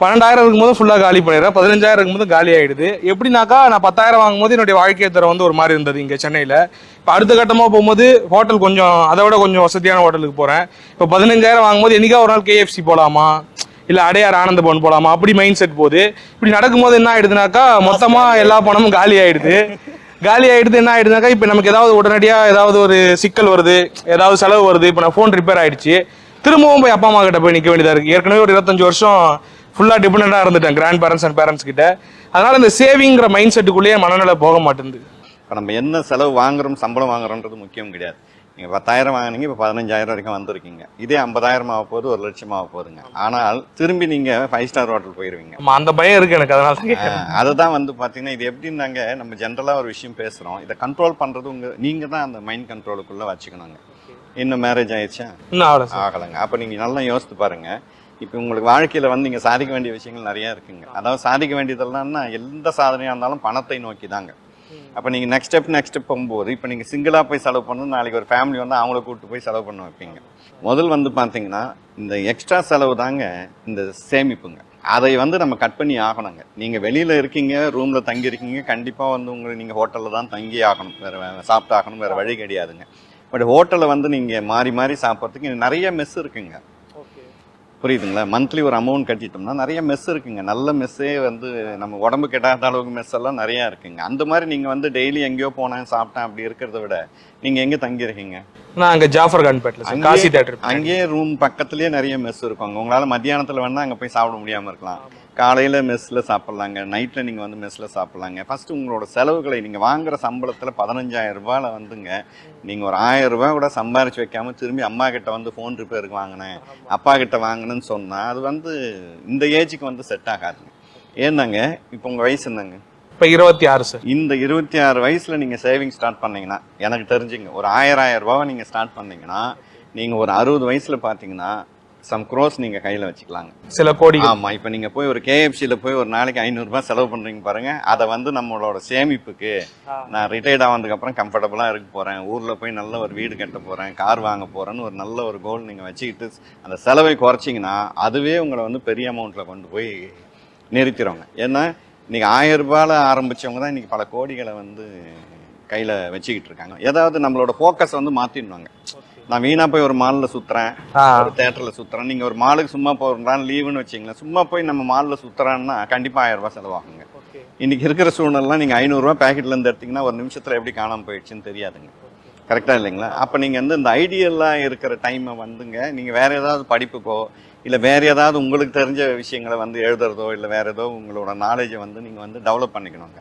12,000 இருக்கும்போது ஃபுல்லா காலி பண்ணிடுறேன். 15,000 இருக்கும்போது காலி ஆயிடுது. எப்படின்னாக்கா நான் 10,000 வாங்கும்போது என்னுடைய வாழ்க்கை தரம் வந்து ஒரு மாதிரி இருந்தது இங்க சென்னையில. இப்போ அடுத்த கட்டமா போகும்போது ஹோட்டல் கொஞ்சம் அதை விட கொஞ்சம் வசதியான ஹோட்டலுக்கு போறேன். இப்போ 15,000 வாங்கும்போது என்னைக்கா ஒரு நாள் KFC போலாமா, இல்ல அடையார் ஆனந்த பவன் போலாமா, அப்படி மைண்ட் செட் போகுது. இப்படி நடக்கும்போது என்ன ஆயிடுதுனாக்கா மொத்தமா எல்லா பணமும் காலி ஆயிடுது. என்ன ஆயிடுதுனாக்கா இப்போ நமக்கு ஏதாவது உடனடியா ஏதாவது ஒரு சிக்கல் வருது, ஏதாவது செலவு வருது. இப்போ நான் ஃபோன் ரிப்பேர் ஆயிடுச்சு, திரும்பவும் போய் அப்பா அம்மா கிட்ட போய் நிக்க வேண்டியதா இருக்கு. ஏற்கனவே ஒரு 25 வருஷம் ஃபுல்லா டிபெண்டா இருந்துட்டேன் கிராண்ட் பேரண்ட்ஸ் அண்ட் பேரண்ட்ஸ் கிட்ட. அதனால இந்த சேவிங்கிற மைண்ட் செட்டுக்குள்ளேயே மனநிலை போக மாட்டேங்குது. இப்போ நம்ம என்ன செலவு வாங்குறோம், சம்பளம் வாங்குறோன்றது முக்கியம் கிடையாது. நீங்கள் 10,000 வாங்கினீங்க, இப்போ 15,000 வரைக்கும் வந்திருக்கீங்க. இதே 50,000 ஆக போகுது, 1,00,000 ஆக போகுதுங்க. ஆனால் திரும்பி நீங்கள் 5 ஸ்டார் ஹோட்டல் போயிருவீங்க. அந்த பயம் இருக்கு எனக்கு. அதனால அதுதான் வந்து பார்த்தீங்கன்னா, இது எப்படின்னாங்க, நம்ம ஜென்ரலாக ஒரு விஷயம் பேசுகிறோம், இதை கண்ட்ரோல் பண்ணுறது நீங்கள் தான் அந்த மைண்ட் கண்ட்ரோலுக்குள்ளே வச்சுக்கணுங்க. இன்னும் மேரேஜ் ஆயிடுச்சா? இன்னும் ஆகலைங்க. அப்போ நீங்கள் நல்லா யோசித்து பாருங்க. இப்போ உங்களுக்கு வாழ்க்கையில் வந்து நீங்கள் சாதிக்க வேண்டிய விஷயங்கள் நிறையா இருக்குங்க. அதாவது சாதிக்க வேண்டியதெல்லாம்னா எந்த சாதனையாக இருந்தாலும் பணத்தை நோக்கி தாங்க. அப்போ நீங்கள் நெக்ஸ்ட் ஸ்டெப் போகும்போது, இப்போ நீங்கள் சிங்கிளாக போய் செலவு பண்ணணும், நாளைக்கு ஒரு ஃபேமிலி வந்து அவங்கள கூப்பிட்டு போய் செலவு பண்ண வைப்பீங்க. முதல் வந்து பார்த்தீங்கன்னா இந்த எக்ஸ்ட்ரா செலவு தாங்க இந்த சேமிப்புங்க. அதை வந்து நம்ம கட் பண்ணி ஆகணுங்க. நீங்கள் வெளியில் இருக்கீங்க, ரூமில் தங்கி இருக்கீங்க, கண்டிப்பாக வந்து உங்களுக்கு நீங்கள் ஹோட்டலில் தான் தங்கி ஆகணும், வேறு சாப்பிட்டு ஆகணும், வேறு வழி கிடையாதுங்க. பட் ஹோட்டலில் வந்து நீங்கள் மாறி மாறி சாப்பிட்றதுக்கு நிறைய மெஸ் இருக்குங்க. புரியுதுங்களா? மந்த்லி ஒரு அமௌண்ட் கட்டிட்டோம்னா நிறைய மெஸ் இருக்குங்க. நல்ல மெஸ்ஸே வந்து நம்ம உடம்பு கெட்டாத அளவுக்கு மெஸ் எல்லாம் நிறையா இருக்குங்க. அந்த மாதிரி நீங்கள் வந்து டெய்லி எங்கேயோ போனேன் சாப்பிட்டேன் அப்படி இருக்கிறத விட நீங்கள் எங்கே தங்கியிருக்கீங்க? நான் அங்கே ஜாஃபர் கான்பேட்டில் காசி தியேட்டர் அங்கேயே ரூம் பக்கத்துலேயே நிறைய மெஸ் இருக்கும். உங்களால் மத்தியானத்தில் வேணால் அங்கே போய் சாப்பிட முடியாமல் இருக்கலாம். காலையில் மெஸ்ஸில் சாப்பிட்லாங்க, நைட்டில் நீங்கள் வந்து மெஸ்ஸில் சாப்பிட்லாங்க. ஃபஸ்ட்டு உங்களோட செலவுகளை நீங்கள் வாங்குகிற சம்பளத்தில் 15,000 ரூபாயில் வந்துங்க நீங்கள் ஒரு 1,000 ரூபா கூட சம்பாரிச்சு வைக்காமல் திரும்பி அம்மா கிட்ட வந்து ஃபோன் ரிப்பேருக்கு வாங்கினேன், அப்பா கிட்ட வாங்கினேன்னு சொன்னால் அது வந்து இந்த ஏஜுக்கு வந்து செட் ஆகாதுங்க. ஏன்னாங்க இப்போ உங்கள் வயசு என்னங்க? இப்போ 26 சார். இந்த 26 வயசில் நீங்கள் சேவிங் ஸ்டார்ட் பண்ணீங்கன்னா, எனக்கு தெரிஞ்சுங்க, ஒரு 1,000 ரூபாவை நீங்கள் ஸ்டார்ட் பண்ணீங்கன்னா நீங்கள் ஒரு 60 வயசில் பார்த்தீங்கன்னா சம் க்ரோஸ் நீங்கள் கையில் வச்சுக்கலாங்க, சில கோடி. ஆமாம். இப்போ நீங்கள் போய் ஒரு KFCயில் போய் ஒரு நாளைக்கு 500 ரூபாய் செலவு பண்ணுறீங்க பாருங்கள். அதை வந்து நம்மளோட சேமிப்புக்கு, நான் ரிட்டையர்ட் ஆனதுக்கப்புறம் கம்ஃபர்டபுளாக இருக்க போகிறேன், ஊரில் போய் நல்ல ஒரு வீடு கட்ட போகிறேன், கார் வாங்க போகிறேன்னு ஒரு நல்ல ஒரு கோல் நீங்கள் வச்சுக்கிட்டு அந்த செலவை குறைச்சிங்கன்னா அதுவே உங்களை வந்து பெரிய அமௌண்ட்டில் கொண்டு போய் நிறுத்திடுவாங்க. ஏன்னா இன்றைக்கி 1,000 ரூபாயில் ஆரம்பித்தவங்க தான் இன்றைக்கி பல கோடிகளை வந்து கையில் வச்சுக்கிட்டு இருக்காங்க. ஏதாவது நம்மளோட ஃபோக்கஸ் வந்து மாற்றிடுவாங்க. நான் வீணாக போய் ஒரு மாலில் சுற்றுறேன், ஒரு தேட்டரில் சுற்றுறேன். நீங்கள் ஒரு மாலுக்கு சும்மா போகிறான் லீவுன்னு வச்சிங்களேன், சும்மா போய் நம்ம மாலில் சுற்றுறான்னா கண்டிப்பாக 1,000 ரூபாய் செலவாகுங்க. இன்றைக்கி இருக்கிற சூழ்நிலாம் நீங்கள் 500 ரூபா பேக்கெட்லேருந்து எடுத்திங்கன்னா ஒரு நிமிஷத்தில் எப்படி காணாமல் போயிடுச்சுன்னு தெரியாதுங்க. கரெக்டாக இல்லைங்களா? அப்போ நீங்கள் வந்து இந்த ஐடியலாக இருக்கிற டைமை வந்துங்க நீங்கள் வேறு ஏதாவது படிப்புக்கோ இல்லை வேறு ஏதாவது உங்களுக்கு தெரிஞ்ச விஷயங்களை வந்து எழுதுறதோ இல்லை வேறு ஏதோ உங்களோட நாலேஜை வந்து நீங்கள் வந்து டெவலப் பண்ணிக்கணுங்க.